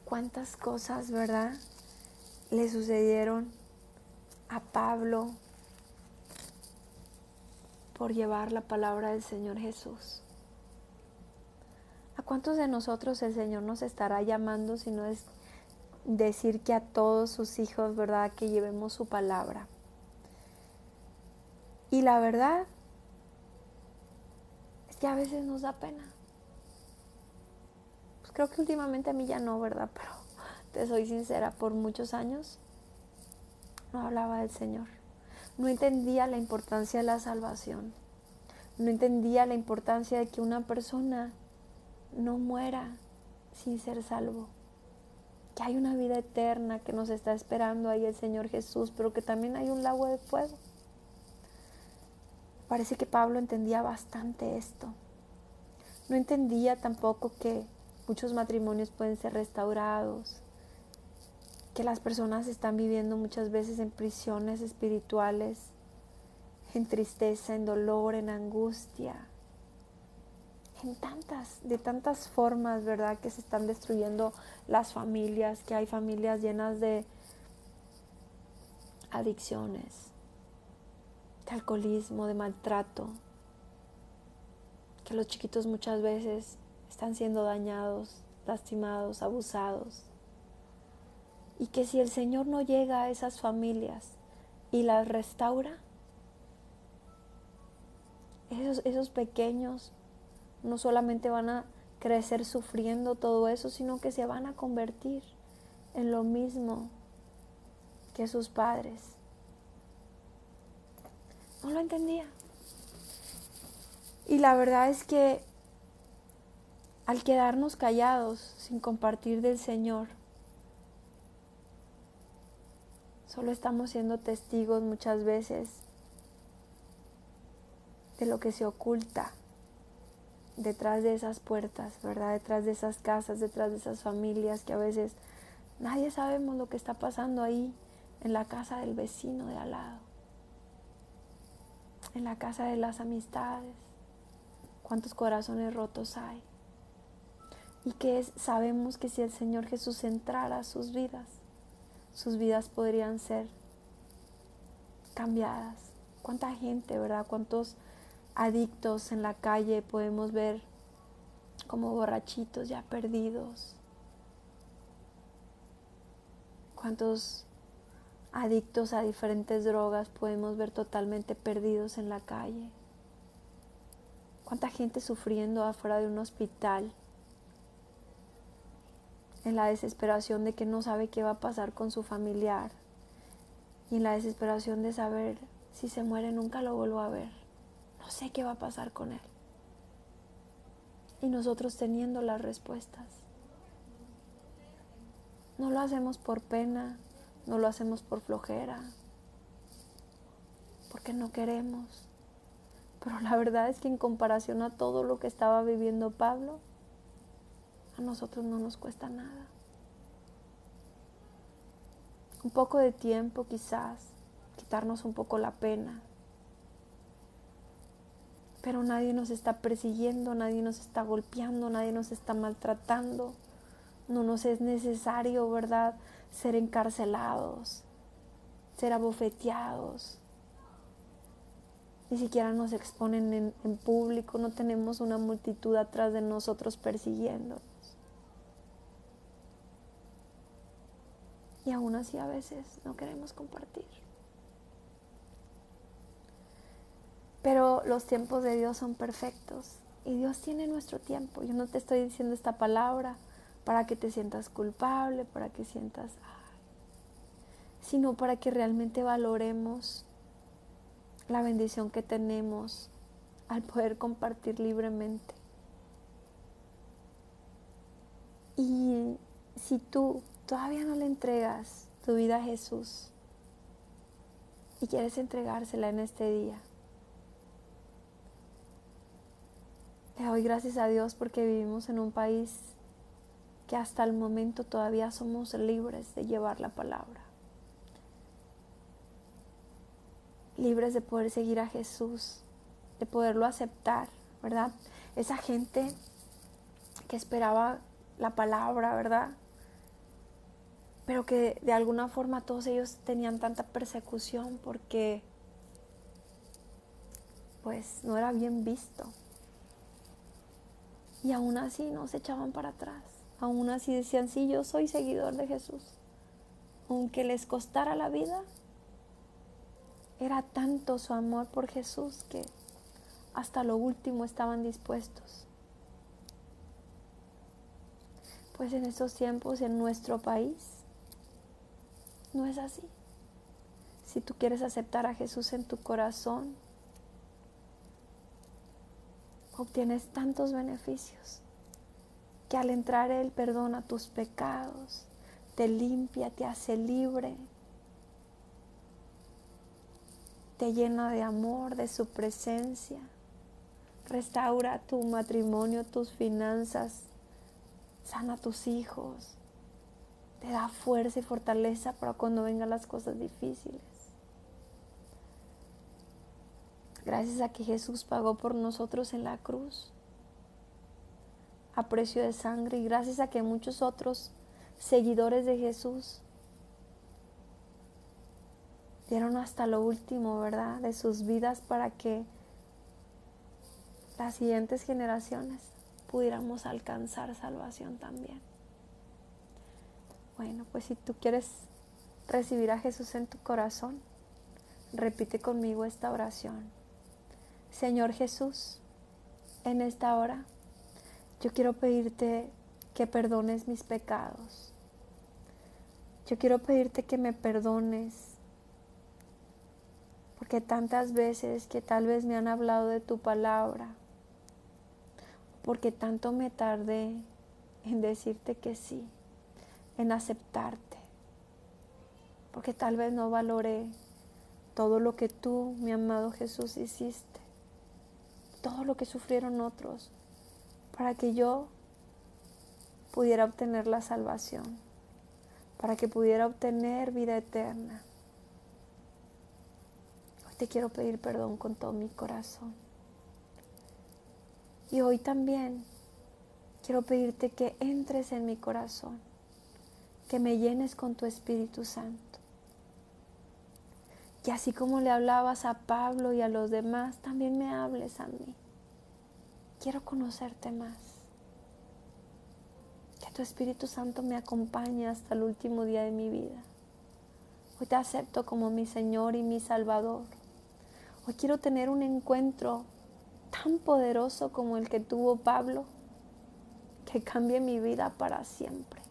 Cuántas cosas, ¿verdad?, le sucedieron a Pablo por llevar la palabra del Señor Jesús. cuántos de nosotros el Señor nos estará llamando si no es decir que a todos sus hijos, ¿verdad?, que llevemos su palabra? Y la verdad es que a veces nos da pena. Pues creo que últimamente a mí ya no, ¿verdad? Pero te soy sincera, por muchos años no hablaba del Señor. No entendía la importancia de la salvación. No entendía la importancia de que una persona no muera sin ser salvo. Que hay una vida eterna que nos está esperando ahí el Señor Jesús, pero que también hay un lago de fuego. Parece que Pablo entendía bastante esto. No entendía tampoco que muchos matrimonios pueden ser restaurados, que las personas están viviendo muchas veces en prisiones espirituales, en tristeza, en dolor, en angustia, de tantas formas, ¿verdad?, que se están destruyendo las familias, que hay familias llenas de adicciones, de alcoholismo, de maltrato, que los chiquitos muchas veces están siendo dañados, lastimados, abusados. Y que si el Señor no llega a esas familias y las restaura, esos pequeños no solamente van a crecer sufriendo todo eso, sino que se van a convertir en lo mismo que sus padres. No lo entendía. Y la verdad es que al quedarnos callados sin compartir del Señor, solo estamos siendo testigos muchas veces de lo que se oculta detrás de esas puertas, ¿verdad? Detrás de esas casas, detrás de esas familias que a veces nadie sabemos lo que está pasando ahí en la casa del vecino de al lado, en la casa de las amistades. Cuántos corazones rotos hay. Y que sabemos que si el Señor Jesús entrara a sus vidas podrían ser cambiadas. Cuánta gente, ¿verdad? Cuántos adictos en la calle podemos ver como borrachitos ya perdidos. Cuántos adictos a diferentes drogas podemos ver totalmente perdidos en la calle. Cuánta gente sufriendo afuera de un hospital, en la desesperación de que no sabe qué va a pasar con su familiar y en la desesperación de saber si se muere nunca lo vuelvo a ver, no sé qué va a pasar con él. Y nosotros teniendo las respuestas. No lo hacemos por pena, no lo hacemos por flojera, porque no queremos. Pero la verdad es que en comparación a todo lo que estaba viviendo Pablo, a nosotros no nos cuesta nada. Un poco de tiempo quizás, quitarnos un poco la pena. Pero nadie nos está persiguiendo, nadie nos está golpeando, nadie nos está maltratando. No nos es necesario, ¿verdad?, ser encarcelados, ser abofeteados. Ni siquiera nos exponen en público, no tenemos una multitud atrás de nosotros persiguiéndonos. Y aún así a veces no queremos compartir. Pero los tiempos de Dios son perfectos y Dios tiene nuestro tiempo. Yo no te estoy diciendo esta palabra para que te sientas culpable, para que sientas, sino para que realmente valoremos la bendición que tenemos al poder compartir libremente. Y si tú todavía no le entregas tu vida a Jesús y quieres entregársela en este día, le doy gracias a Dios porque vivimos en un país que hasta el momento todavía somos libres de llevar la palabra. Libres de poder seguir a Jesús, de poderlo aceptar, ¿verdad? Esa gente que esperaba la palabra, ¿verdad? Pero que de alguna forma todos ellos tenían tanta persecución porque pues no era bien visto. Y aún así no se echaban para atrás. Aún así decían, sí, yo soy seguidor de Jesús. Aunque les costara la vida, era tanto su amor por Jesús que hasta lo último estaban dispuestos. Pues en estos tiempos, en nuestro país, no es así. Si tú quieres aceptar a Jesús en tu corazón, obtienes tantos beneficios que al entrar Él perdona tus pecados, te limpia, te hace libre, te llena de amor, de su presencia, restaura tu matrimonio, tus finanzas, sana a tus hijos, te da fuerza y fortaleza para cuando vengan las cosas difíciles. Gracias a que Jesús pagó por nosotros en la cruz a precio de sangre, y gracias a que muchos otros seguidores de Jesús dieron hasta lo último, ¿verdad?, de sus vidas para que las siguientes generaciones pudiéramos alcanzar salvación también. Bueno, pues si tú quieres recibir a Jesús en tu corazón, repite conmigo esta oración. Señor Jesús, en esta hora yo quiero pedirte que perdones mis pecados. Yo quiero pedirte que me perdones, porque tantas veces que tal vez me han hablado de tu palabra, porque tanto me tardé en decirte que sí, en aceptarte, porque tal vez no valoré todo lo que tú, mi amado Jesús, hiciste, todo lo que sufrieron otros, para que yo pudiera obtener la salvación, para que pudiera obtener vida eterna. Hoy te quiero pedir perdón con todo mi corazón. Y hoy también quiero pedirte que entres en mi corazón, que me llenes con tu Espíritu Santo. Que así como le hablabas a Pablo y a los demás, también me hables a mí. Quiero conocerte más. Que tu Espíritu Santo me acompañe hasta el último día de mi vida. Hoy te acepto como mi Señor y mi Salvador. Hoy quiero tener un encuentro tan poderoso como el que tuvo Pablo, que cambie mi vida para siempre.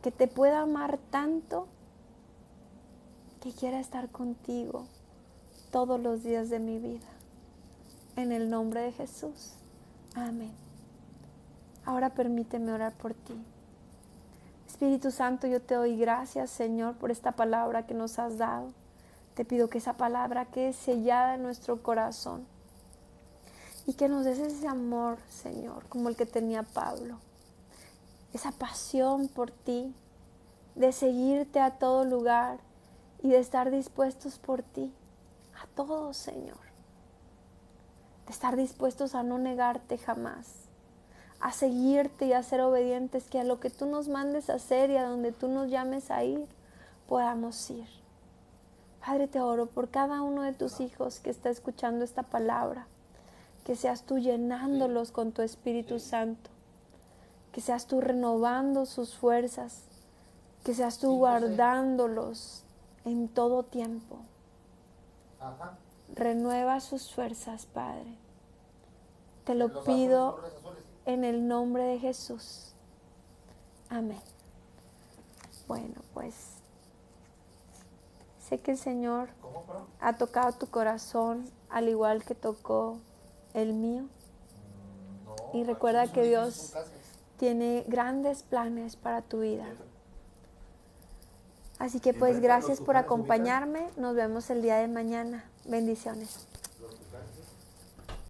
Que te pueda amar tanto que quiera estar contigo todos los días de mi vida. En el nombre de Jesús. Amén. Ahora permíteme orar por ti. Espíritu Santo, yo te doy gracias, Señor, por esta palabra que nos has dado. Te pido que esa palabra quede sellada en nuestro corazón y que nos des ese amor, Señor, como el que tenía Pablo. Esa pasión por ti, de seguirte a todo lugar y de estar dispuestos por ti a todo, Señor. De estar dispuestos a no negarte jamás, a seguirte y a ser obedientes, que a lo que tú nos mandes a hacer y a donde tú nos llames a ir, podamos ir. Padre, te oro por cada uno de tus hijos que está escuchando esta palabra, que seas tú llenándolos con tu Espíritu Santo, que seas tú renovando sus fuerzas, que seas tú guardándolos en todo tiempo. Renueva sus fuerzas, Padre. Te lo pido en el nombre de Jesús. Amén. Bueno, pues sé que el Señor ha tocado tu corazón al igual que tocó el mío. Y recuerda que Dios tiene grandes planes para tu vida. Así que pues gracias por acompañarme. Nos vemos el día de mañana. Bendiciones.